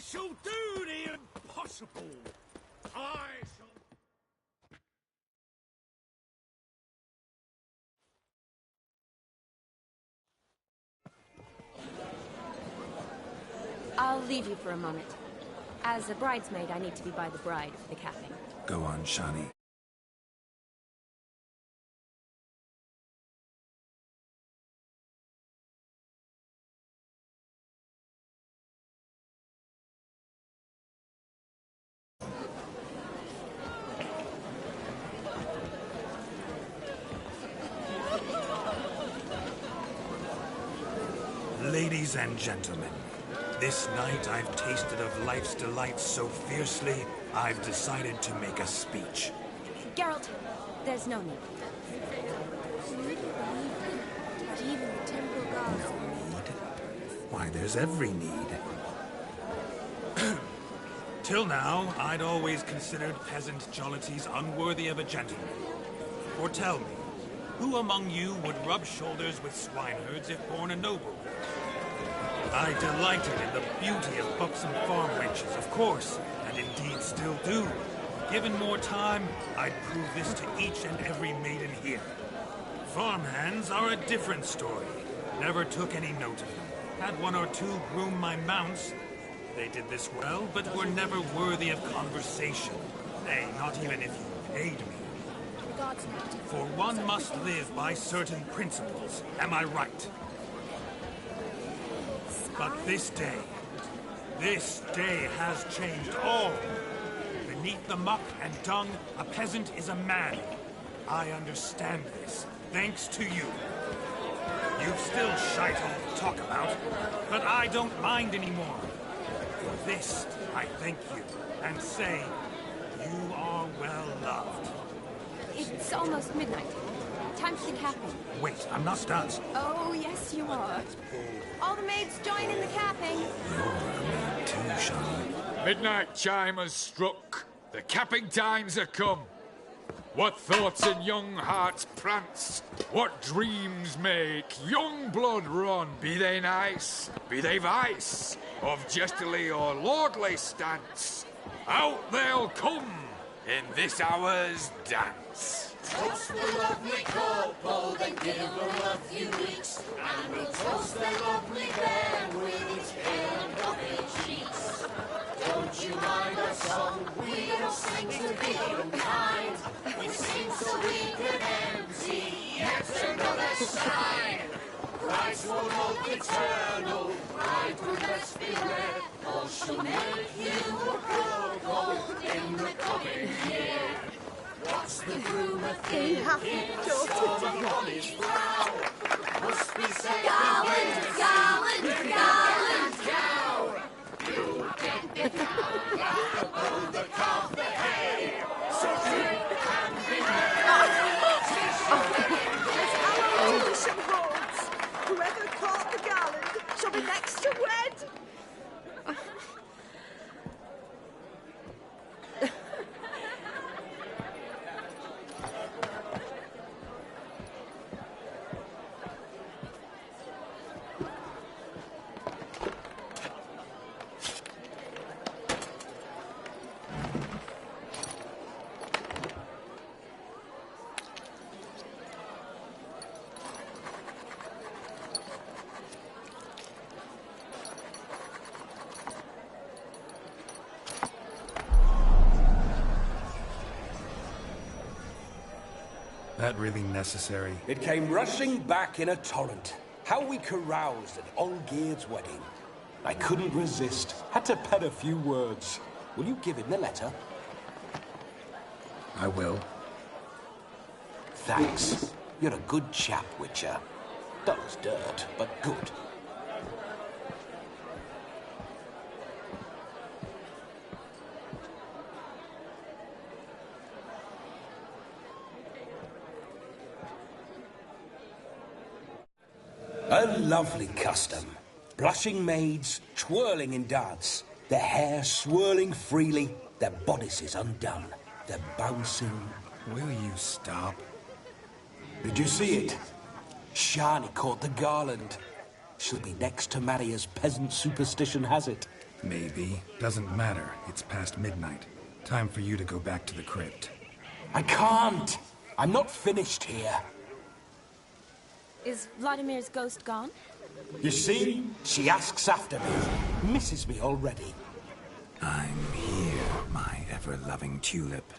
shall do the impossible. I shall... I'll leave you for a moment. As a bridesmaid, I need to be by the bride for the capping. Go on, Shani. Ladies and gentlemen, this night I've tasted of life's delights so fiercely, I've decided to make a speech. Geralt, there's no need. Need? Why, there's every need. Till now, I'd always considered peasant jollities unworthy of a gentleman. For tell me, who among you would rub shoulders with swineherds if born a noble? I delighted in the beauty of buxom farm wenches, of course, and indeed still do. Given more time, I'd prove this to each and every maiden here. Farmhands are a different story. Never took any note of them. Had one or two groom my mounts. They did this well, but were never worthy of conversation. Nay, not even if you paid me. For one must live by certain principles, am I right? But this day has changed all. Beneath the muck and dung, a peasant is a man. I understand this, thanks to you. You've still shite all to talk about, but I don't mind anymore. For this, I thank you, and say, you are well loved. It's almost midnight. Time for the capping. Wait, I'm not done. Oh, yes, you are. All the maids join in the capping. You're a maid too, Shani. Midnight chime has struck. The capping times are come. What thoughts in young hearts prance? What dreams make young blood run? Be they nice, be they vice, of jestily or lordly stance, out they'll come in this hour's dance. Toast the lovely couple, then give her a few weeks, and we'll toast the lovely bear with its pale and bumpy cheeks. Don't you mind our song? We don't sing to be unkind. We sing so we can empty yet another shrine. Christ will look eternal, bride will best beware, or she'll make you a cuckold in the coming year. What's the rumour thing? Storm on his brow. Must be said Garland, Garland, Garland! cow. You get the cow, laugh above the calf the hay. So drink and be merry. Tradition holds. Whoever caught the garland shall be next to wed. That really necessary? It came rushing back in a torrent. How we caroused at Olgierd's wedding. I couldn't resist. Had to pen a few words. Will you give him the letter? I will. Thanks. You're a good chap, Witcher. Dull as dirt, but good. A lovely custom. Blushing maids, twirling in dance, their hair swirling freely, their bodices undone, their bouncing... Will you stop? Did you see it? Shani caught the garland. She'll be next to marry as peasant superstition has it. Maybe. Doesn't matter. It's past midnight. Time for you to go back to the crypt. I can't. I'm not finished here. Is Vladimir's ghost gone? You see? She asks after me. Misses me already. I'm here, my ever-loving tulip.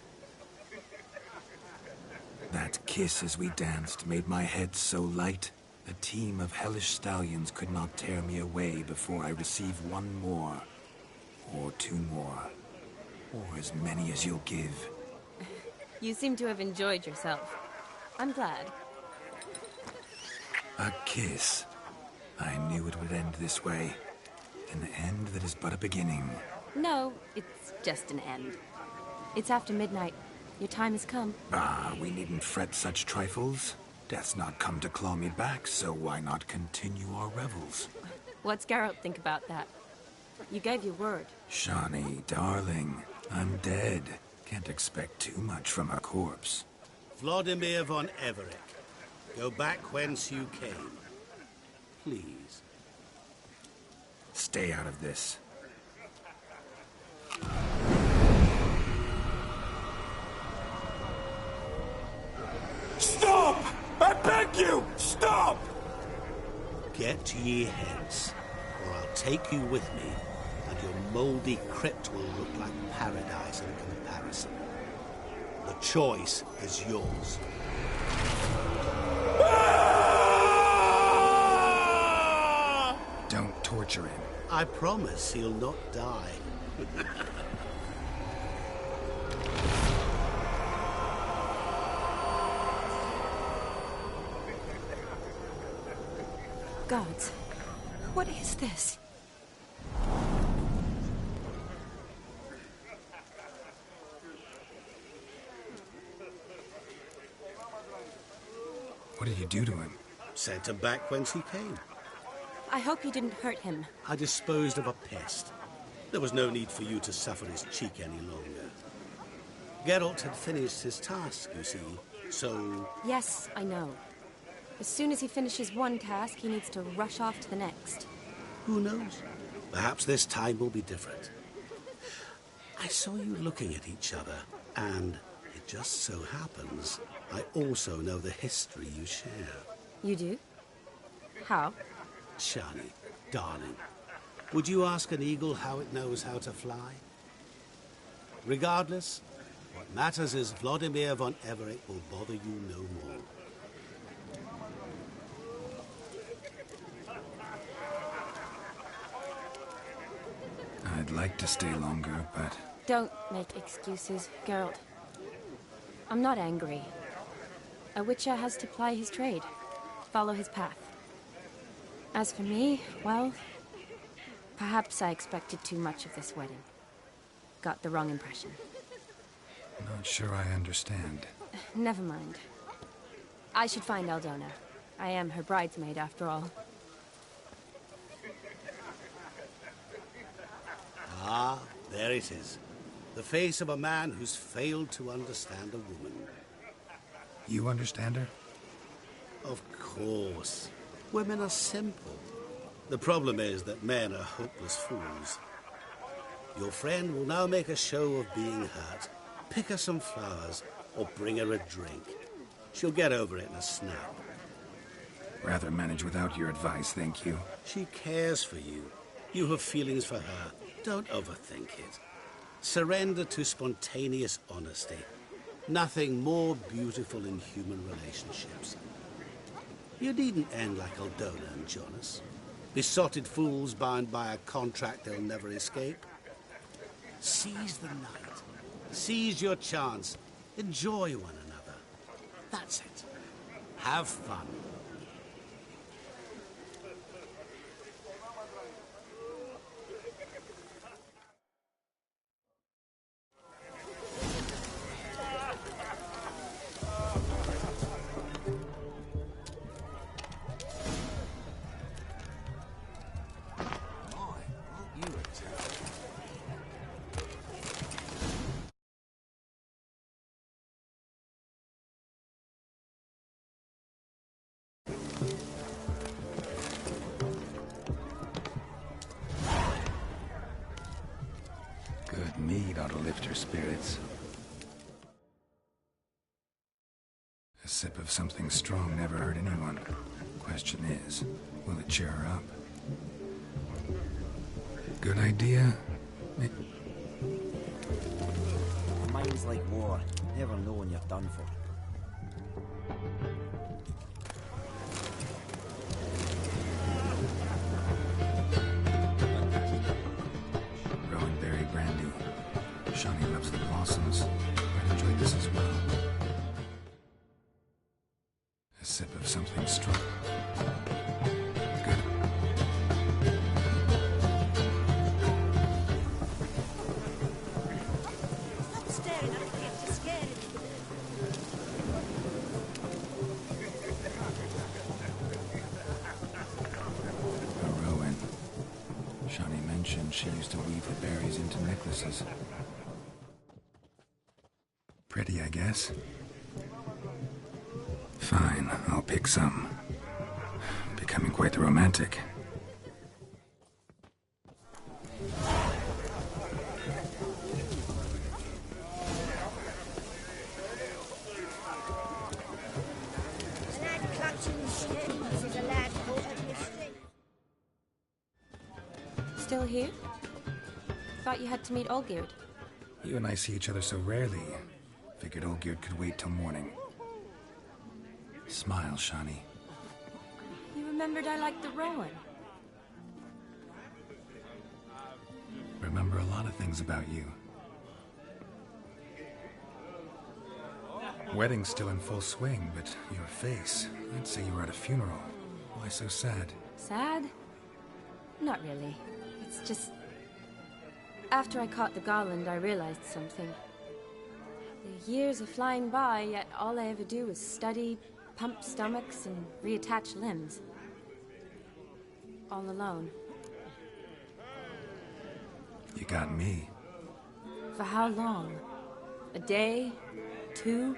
That kiss as we danced made my head so light. A team of hellish stallions could not tear me away before I receive one more. Or two more. Or as many as you'll give. You seem to have enjoyed yourself. I'm glad. A kiss. I knew it would end this way. An end that is but a beginning. No, it's just an end. It's after midnight. Your time has come. Ah, we needn't fret such trifles. Death's not come to claw me back, so why not continue our revels? What's Geralt think about that? You gave your word. Shani, darling, I'm dead. Can't expect too much from a corpse. Vladimir von Everett, go back whence you came. Please. Stay out of this. Stop! I beg you! Stop! Get ye hence, or I'll take you with me, and your mouldy crypt will look like paradise in comparison. The choice is yours. Don't torture him. I promise he'll not die. Gods, what is this? What did you do to him? Sent him back whence he came. I hope you didn't hurt him. I disposed of a pest. There was no need for you to suffer his cheek any longer. Geralt had finished his task, you see, so... Yes, I know. As soon as he finishes one task, he needs to rush off to the next. Who knows? Perhaps this time will be different. I saw you looking at each other, and it just so happens I also know the history you share. You do? How? Shani, darling, would you ask an eagle how it knows how to fly? Regardless, what matters is Vladimir von Everett will bother you no more. I'd like to stay longer, but... Don't make excuses, Geralt. I'm not angry. A Witcher has to ply his trade, follow his path. As for me, well, perhaps I expected too much of this wedding. Got the wrong impression. Not sure I understand. Never mind. I should find Aldona. I am her bridesmaid, after all. Ah, there it is. The face of a man who's failed to understand a woman. You understand her? Of course. Women are simple. The problem is that men are hopeless fools. Your friend will now make a show of being hurt, pick her some flowers, or bring her a drink. She'll get over it in a snap. Rather manage without your advice, thank you. She cares for you. You have feelings for her. Don't overthink it. Surrender to spontaneous honesty. Nothing more beautiful in human relationships. You needn't end like Aldona and Jonas. Besotted fools bound by a contract they'll never escape. Seize the night. Seize your chance. Enjoy one another. That's it. Have fun. Good mead ought to lift her spirits. A sip of something strong never hurt anyone. Question is, will it cheer her up? Good idea? A mind's like war. Never know when you're done for. Rowan berry brandy. Shawnee loves the blossoms. I'd enjoy this as well. A sip of something strong. Good. Stop staring at me, you're scared. Rowan. Shawnee mentioned she used to weave the berries into necklaces. Pretty, I guess. Fine, I'll pick some. Becoming quite the romantic. A lad clutching strings is a lad caught at mistake. Still here? Thought you had to meet Olgierd. You and I see each other so rarely. Figured Olgierd could wait till morning. Smile, Shawnee. You remembered I liked the Rowan. Remember a lot of things about you. Wedding's still in full swing, but your face, I'd say you were at a funeral. Why so sad? Sad? Not really. It's just... After I caught the garland, I realized something. The years are flying by, yet all I ever do is study, pump stomachs, and reattach limbs. All alone. You got me. For how long? A day? 2?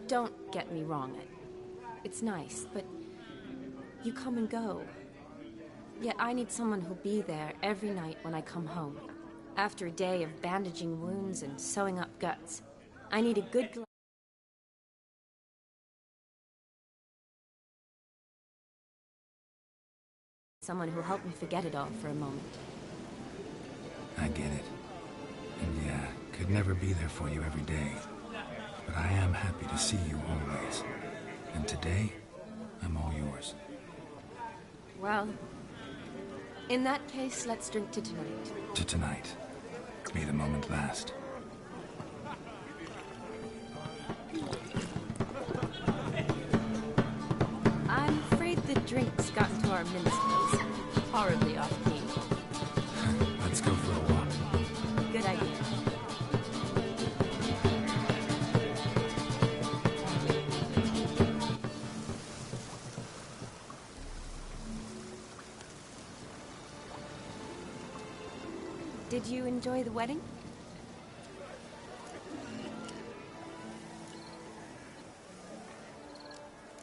Don't get me wrong. It's nice, but you come and go. Yet I need someone who'll be there every night when I come home. After a day of bandaging wounds and sewing up guts, I need a good someone who'll help me forget it all for a moment. I get it. And yeah, could never be there for you every day. But I am happy to see you always. And today, I'm all yours. Well, in that case, let's drink to tonight. To tonight. May the moment last. I'm afraid the drinks got into our minstrels. Horribly off-key. Let's go for a walk. Good idea. Did you enjoy the wedding?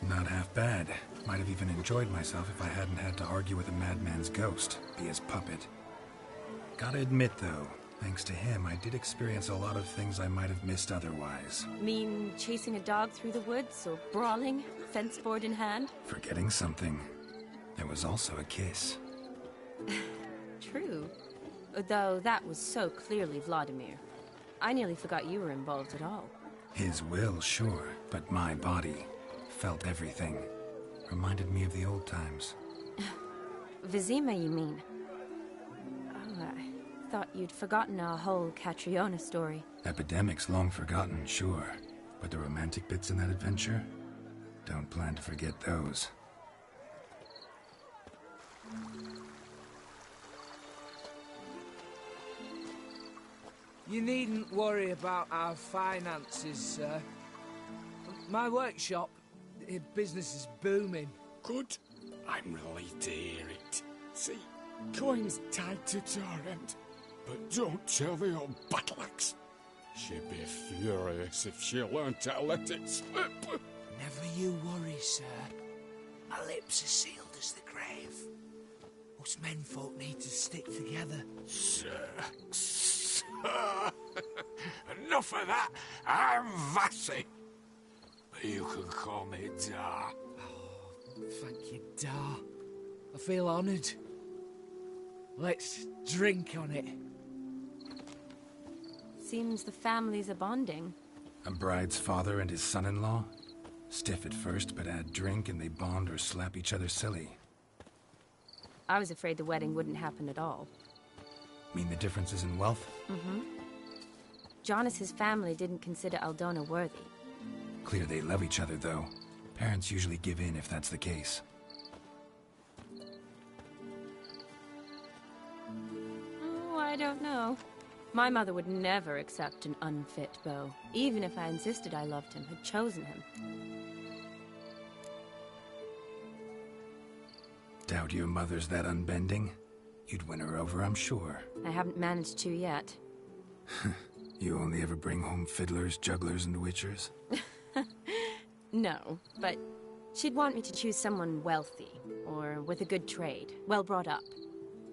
Not half bad. Might have even enjoyed myself if I hadn't had to argue with a madman's ghost, be his puppet. Gotta admit, though, thanks to him, I did experience a lot of things I might have missed otherwise. Mean chasing a dog through the woods, or brawling, fence board in hand? Forgetting something. There was also a kiss. True. Though that was so clearly Vladimir. I nearly forgot you were involved at all. His will, sure, but my body felt everything. Reminded me of the old times. Vizima, you mean? Oh, I thought you'd forgotten our whole Catriona story. Epidemics long forgotten, sure. But the romantic bits in that adventure? Don't plan to forget those. You needn't worry about our finances, sir. My workshop, business is booming. Good. I'm relieved to hear it. See, coin's tied to Torrent. But don't tell the old battleaxe. She'd be furious if she learned to let it slip. Never you worry, sir. My lips are sealed as the grave. Us menfolk need to stick together. Sir, Enough of that. I'm Vassy. You can call me Dar. Thank you, Dar. I feel honoured. Let's drink on it. Seems the families are bonding. A bride's father and his son-in-law? Stiff at first, but add drink and they bond or slap each other silly. I was afraid the wedding wouldn't happen at all. Mean the differences in wealth? Mm-hmm. Jonas's family didn't consider Aldona worthy. Clear they love each other, though. Parents usually give in if that's the case. Oh, I don't know. My mother would never accept an unfit beau, even if I insisted I loved him, had chosen him. Doubt your mother's that unbending? You'd win her over, I'm sure. I haven't managed to yet. You only ever bring home fiddlers, jugglers, and witchers? No, but she'd want me to choose someone wealthy, or with a good trade, well brought up.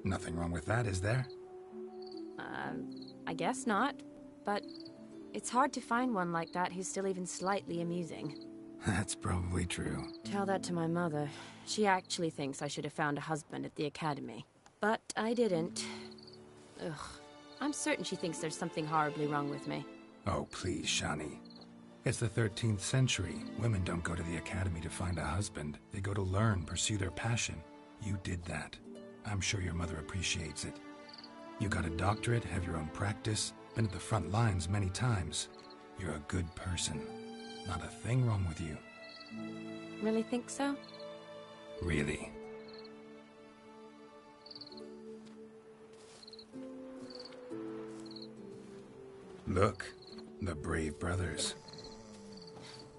Nothing wrong with that, is there? I guess not, but it's hard to find one like that who's still even slightly amusing. That's probably true. Tell that to my mother. She actually thinks I should have found a husband at the academy. But I didn't. Ugh. I'm certain she thinks there's something horribly wrong with me. Oh, please, Shani. It's the 13th century. Women don't go to the academy to find a husband. They go to learn, pursue their passion. You did that. I'm sure your mother appreciates it. You got a doctorate, have your own practice, been at the front lines many times. You're a good person. Not a thing wrong with you. Really think so? Really. Look, the brave brothers.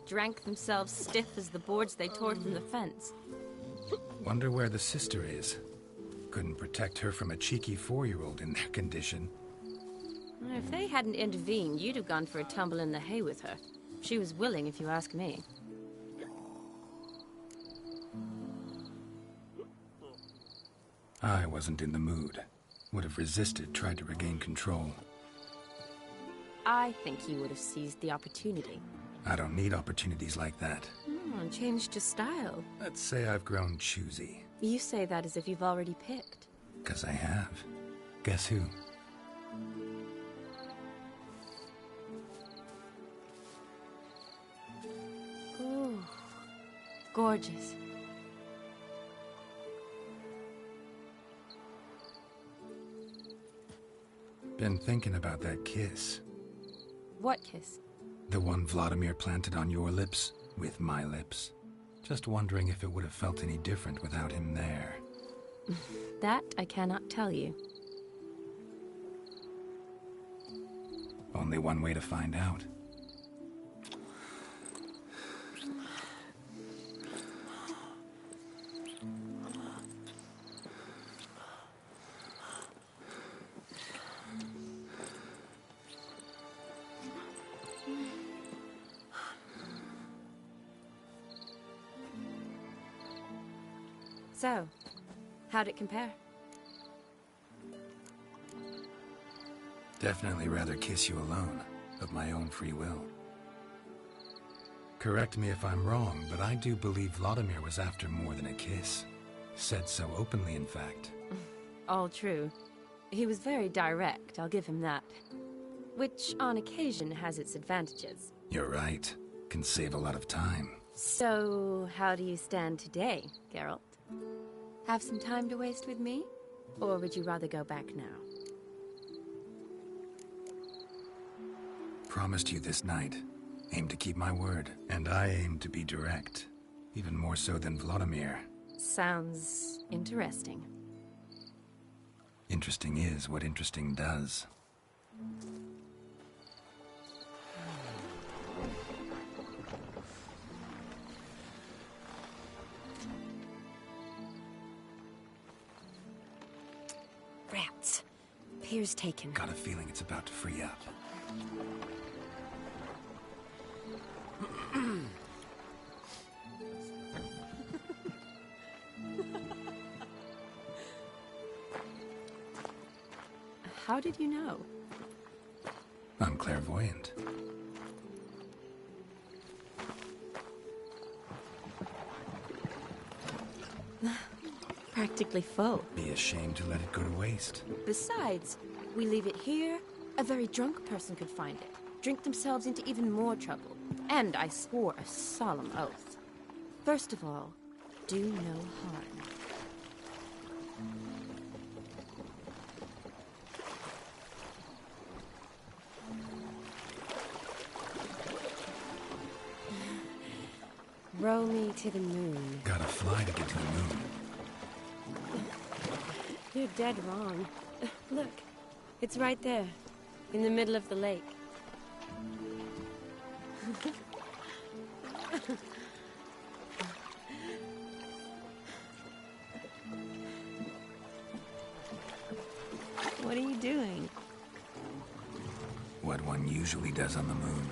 Drank themselves stiff as the boards they tore from the fence. Wonder where the sister is. Couldn't protect her from a cheeky 4-year-old in their condition. If they hadn't intervened, you'd have gone for a tumble in the hay with her. She was willing, if you ask me. I wasn't in the mood. Would have resisted, tried to regain control. I think you would have seized the opportunity. I don't need opportunities like that. Changed your style. Let's say I've grown choosy. You say that as if you've already picked. 'Cause I have. Guess who? Ooh, gorgeous. Been thinking about that kiss. What kiss? The one Vladimir planted on your lips, with my lips. Just wondering if it would have felt any different without him there. That I cannot tell you. Only one way to find out. So, how'd it compare? Definitely rather kiss you alone, of my own free will. Correct me if I'm wrong, but I do believe Vladimir was after more than a kiss. Said so openly, in fact. All true. He was very direct, I'll give him that. Which, on occasion, has its advantages. You're right. Can save a lot of time. So, how do you stand today, Geralt? Have some time to waste with me? Or would you rather go back now? Promised you this night. Aim to keep my word. And I aim to be direct. Even more so than Vladimir. Sounds interesting. Interesting is what interesting does. Rats. Pier's taken. Got a feeling it's about to free up. How did you know? I'm clairvoyant. Practically full. Be ashamed to let it go to waste. Besides, we leave it here, a very drunk person could find it, drink themselves into even more trouble. And I swore a solemn oath. First of all, do no harm. Row me to the moon. Gotta fly to get to the moon. You're dead wrong. Look, it's right there, in the middle of the lake. What are you doing? What one usually does on the moon.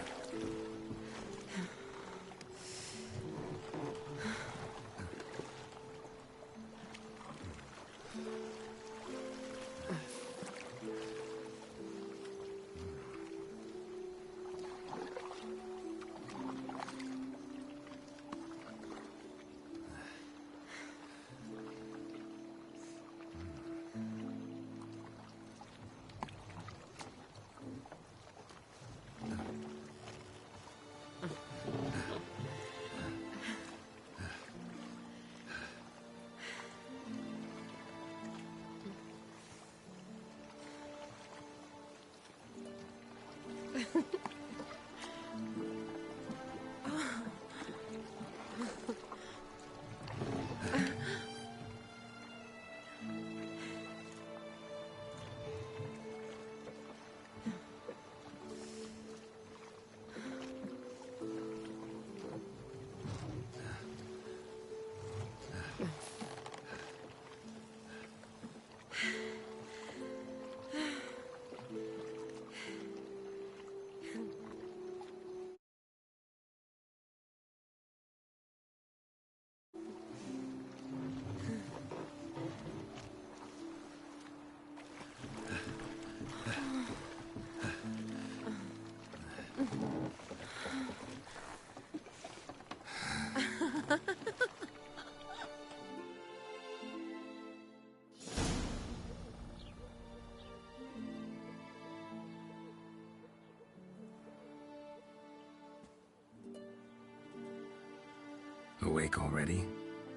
Awake already?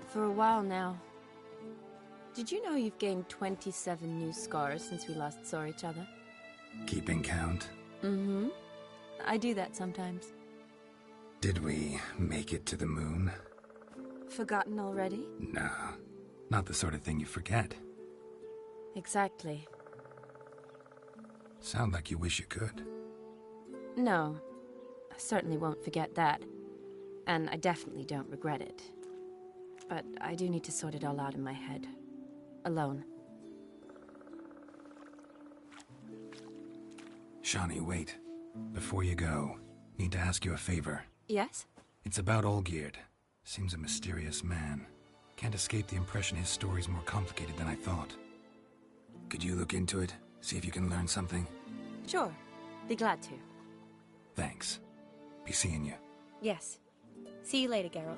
For a while now. Did you know you've gained 27 new scars since we last saw each other? Keeping count? Mm-hmm. I do that sometimes. Did we make it to the moon? Forgotten already? No, not the sort of thing you forget. Exactly. Sound like you wish you could. No, I certainly won't forget that. And I definitely don't regret it. But I do need to sort it all out in my head. Alone. Shani, wait. Before you go, need to ask you a favor. Yes? It's about Olgierd. Seems a mysterious man. Can't escape the impression his story's more complicated than I thought. Could you look into it? See if you can learn something? Sure. Be glad to. Thanks. Be seeing you. Yes. See you later, Geralt.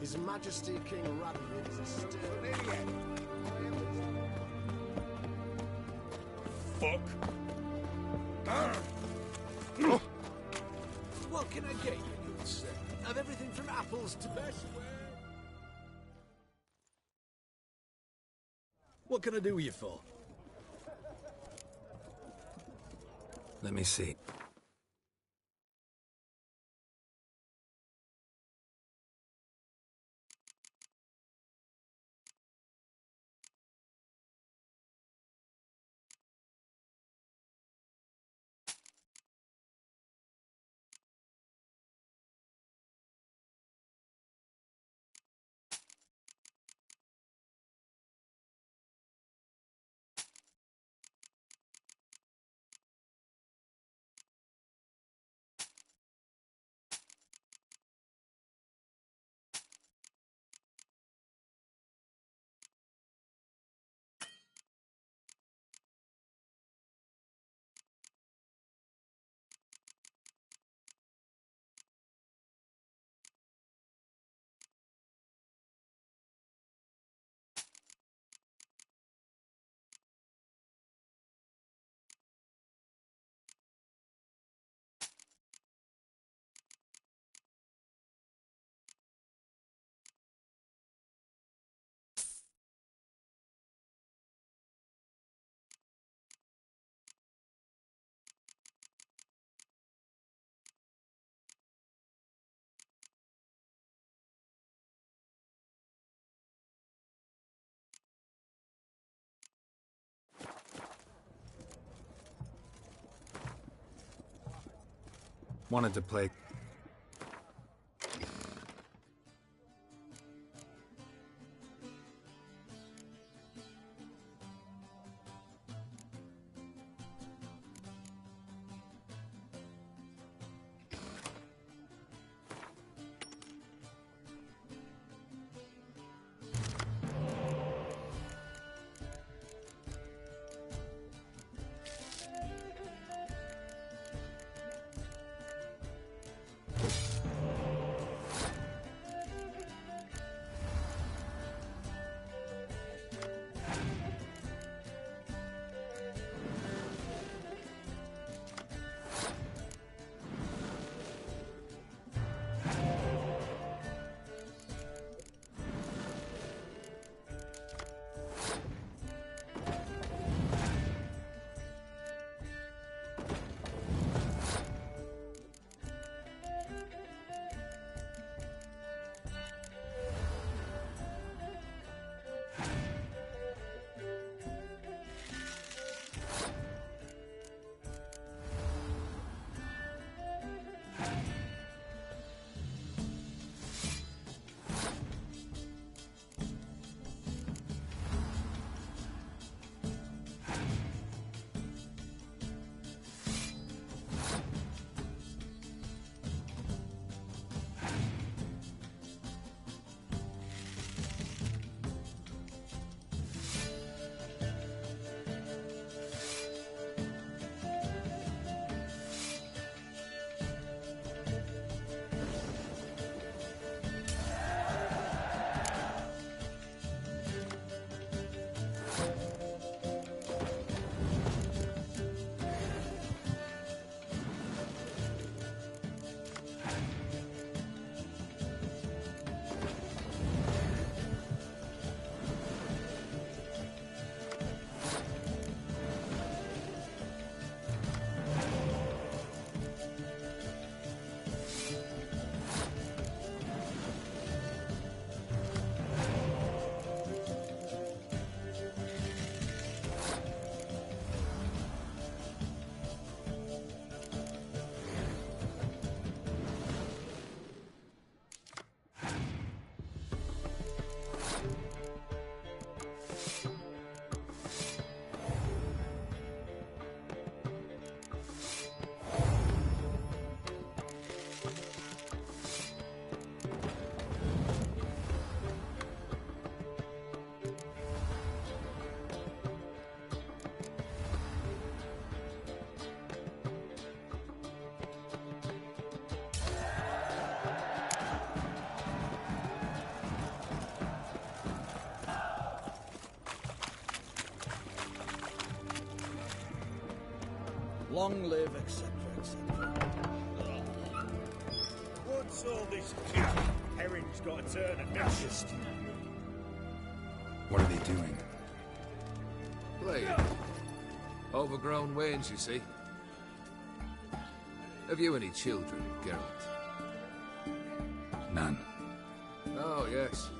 His Majesty King Radwin is a stern idiot. Fuck. What can I get you, good sir? Have everything from apples to best. What can I do you for? Let me see. Wanted to play. Long live, etc., etc. What's all this crap? Herring's got to turn a fascist. What are they doing? Playing. Overgrown wains, you see. Have you any children, Geralt? None. Oh, yes.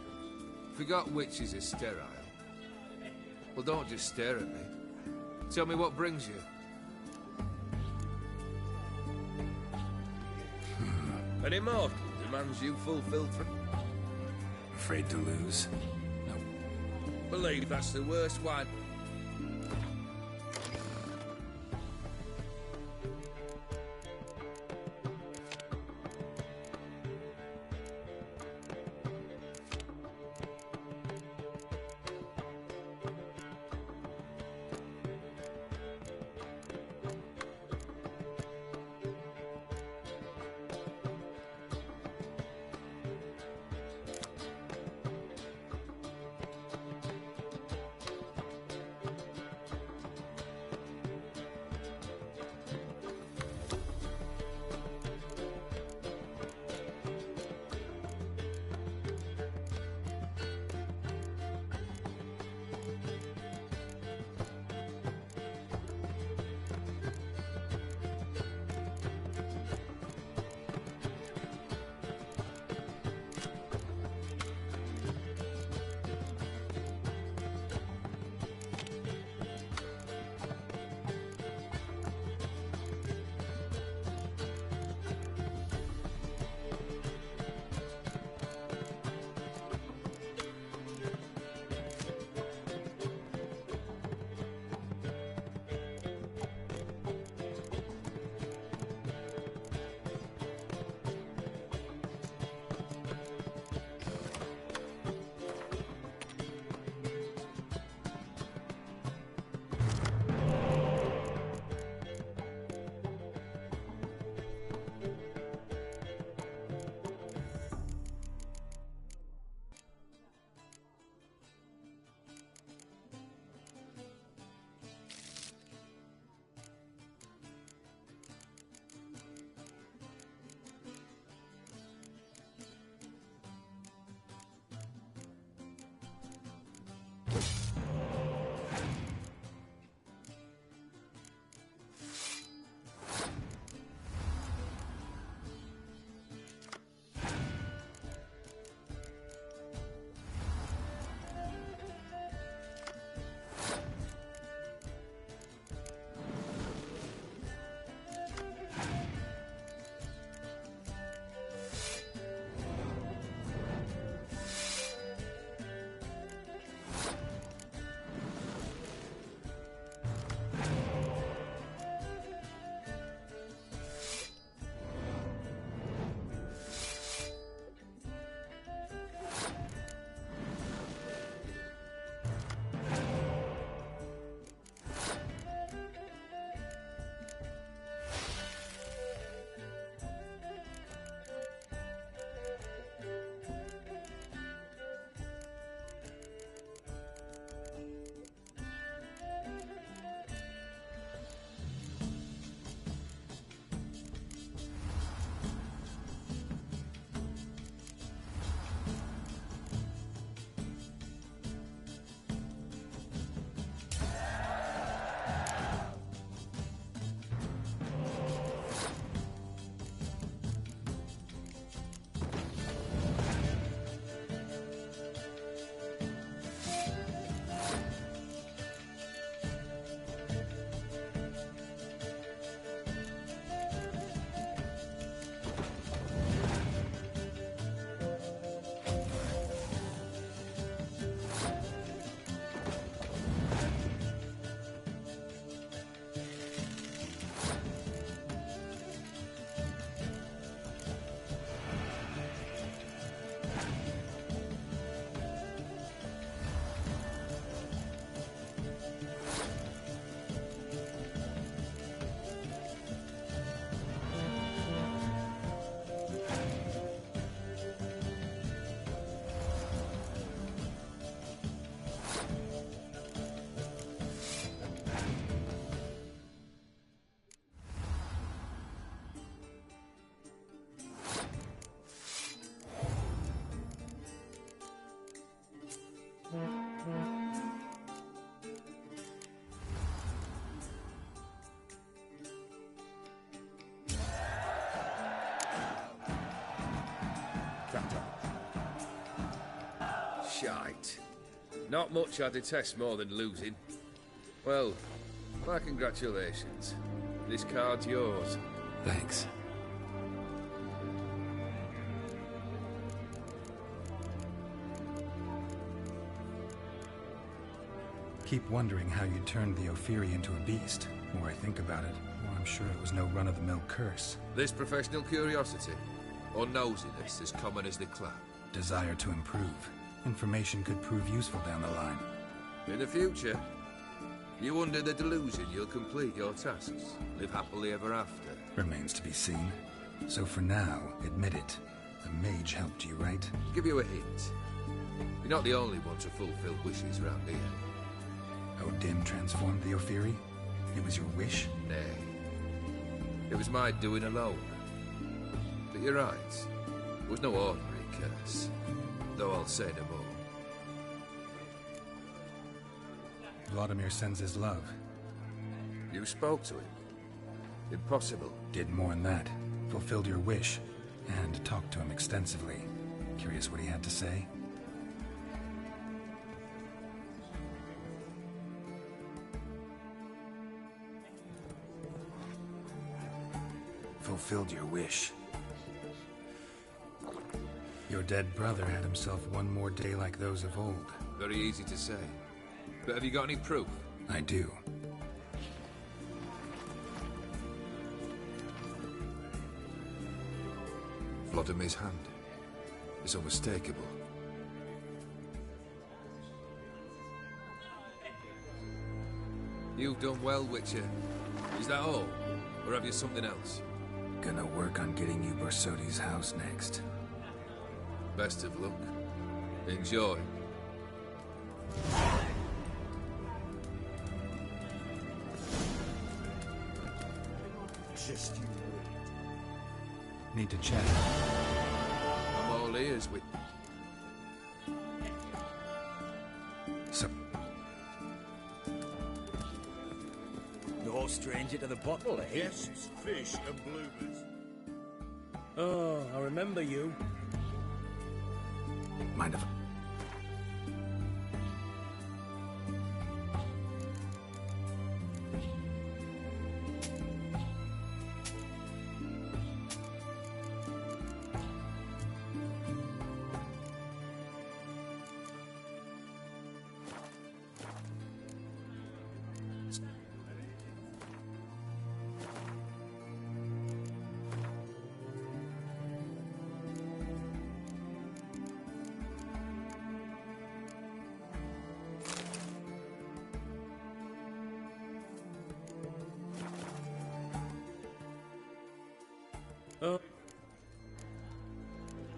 Forgot witches are sterile. Well, don't just stare at me. Tell me what brings you. An immortal demands you fulfill for... Afraid to lose? No. Believe that's the worst one. Cracked on. Shite. Not much I detest more than losing. Well, my congratulations. This card's yours. Thanks. Keep wondering how you turned the Ophiri into a beast. The more I think about it, the more I'm sure it was no run-of-the-mill curse. This professional curiosity, or nosiness as common as the clap. Desire to improve. Information could prove useful down the line. In the future, you under the delusion you'll complete your tasks, live happily ever after. Remains to be seen. So for now, admit it. The mage helped you, right? Give you a hint. You're not the only one to fulfill wishes round here. Odin transformed the Ophiri? It was your wish? Nay. It was my doing alone. But you're right. It was no ordinary curse. Though I'll say no more. Vladimir sends his love. You spoke to him? Impossible. Did more than that. Fulfilled your wish. And talked to him extensively. Curious what he had to say? Fulfilled your wish. Your dead brother had himself one more day like those of old. Very easy to say. But have you got any proof? I do. Vladimir's hand. It's unmistakable. You've done well, Witcher. Is that all? Or have you something else? Gonna work on getting you Borsodi's house next. Best of luck. Enjoy. Just you wait. Need to chat. I'm all ears with... So... No stranger to the bottle, eh? Yes, it's fish and bloomers. Oh, I remember you. Mind if...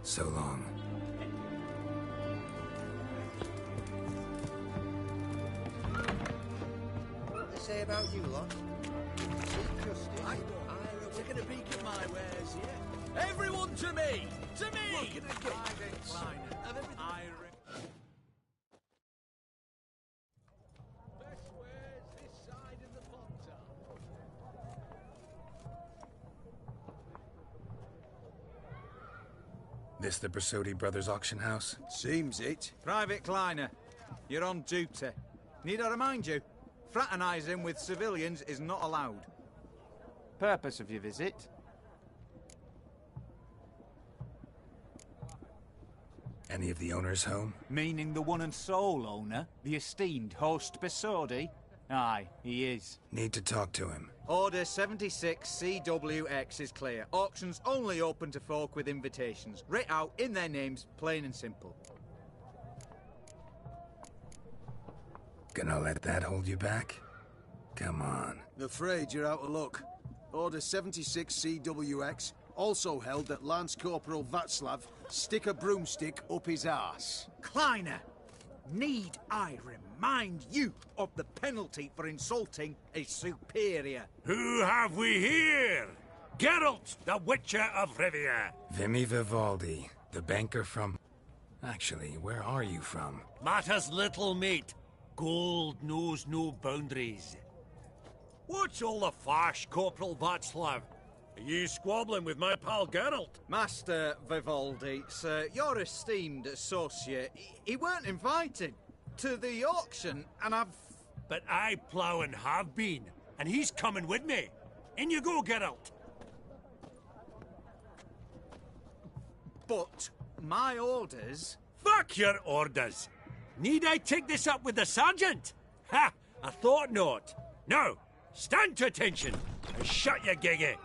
So long. What they say about you lot? Chief Justice. We're going to peek at my wares here. Everyone to me! To me! Look at the Best wares this side of the Pontar. This the Borsodi Brothers auction house? Seems it. Private Kleiner, you're on duty. Need I remind you? Fraternising with civilians is not allowed. Purpose of your visit? Any of the owners home? Meaning the one and sole owner, the esteemed host Borsodi? Aye, he is. Need to talk to him. Order 76 CWX is clear. Auctions only open to folk with invitations. Writ out in their names, plain and simple. Gonna let that hold you back? Come on. Afraid you're out of luck. Order 76 CWX also held that Lance Corporal Václav stick a broomstick up his arse. Kleiner, need I remind you of the penalty for insulting a superior? Who have we here? Geralt, the Witcher of Rivia. Vimy Vivaldi, the banker from... Actually, where are you from? Matters little, mate. Gold knows no boundaries. What's all the fash, Corporal Václav? Are you squabbling with my pal Geralt? Master Vivaldi, sir, your esteemed associate, he weren't invited to the auction, and I've... But I plough and have been, and he's coming with me. In you go, Geralt. But my orders... Fuck your orders! Need I take this up with the sergeant? Ha! I thought not. Now, stand to attention and shut your giggy.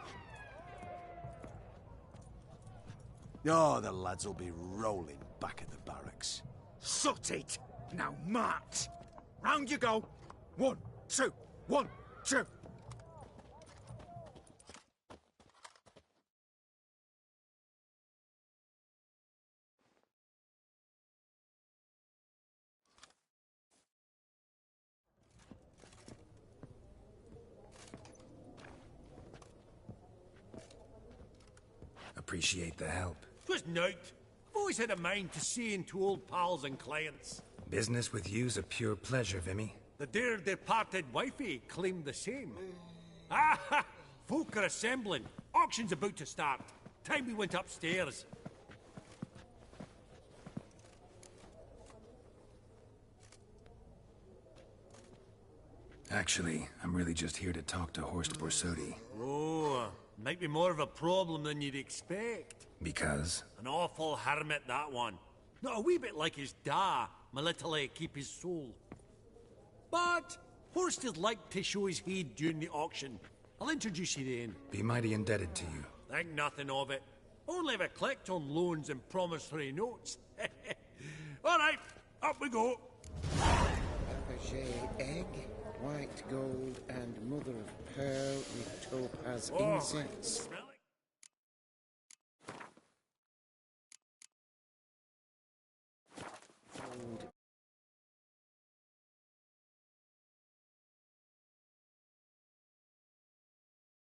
Oh, the lads will be rolling back at the barracks. Sut it! Now march! Round you go! 1, 2, 1, 2! Appreciate the help. 'Twas nowt. I've always had a mind to seeing to old pals and clients. Business with you's a pure pleasure, Vimy. The dear departed wifey claimed the same. Ah! Folk are assembling. Auction's about to start. Time we went upstairs. Actually, I'm really just here to talk to Horst Borsodi. Oh, might be more of a problem than you'd expect. Because? An awful hermit, that one. Not a wee bit like his da, my little keep his soul. But Horst is like to show his head during the auction. I'll introduce you then. Be mighty indebted to you. Think nothing of it. Only if I collect on loans and promissory notes. All right, up we go. Fabergé egg, white gold, and mother of pearl with topaz incense.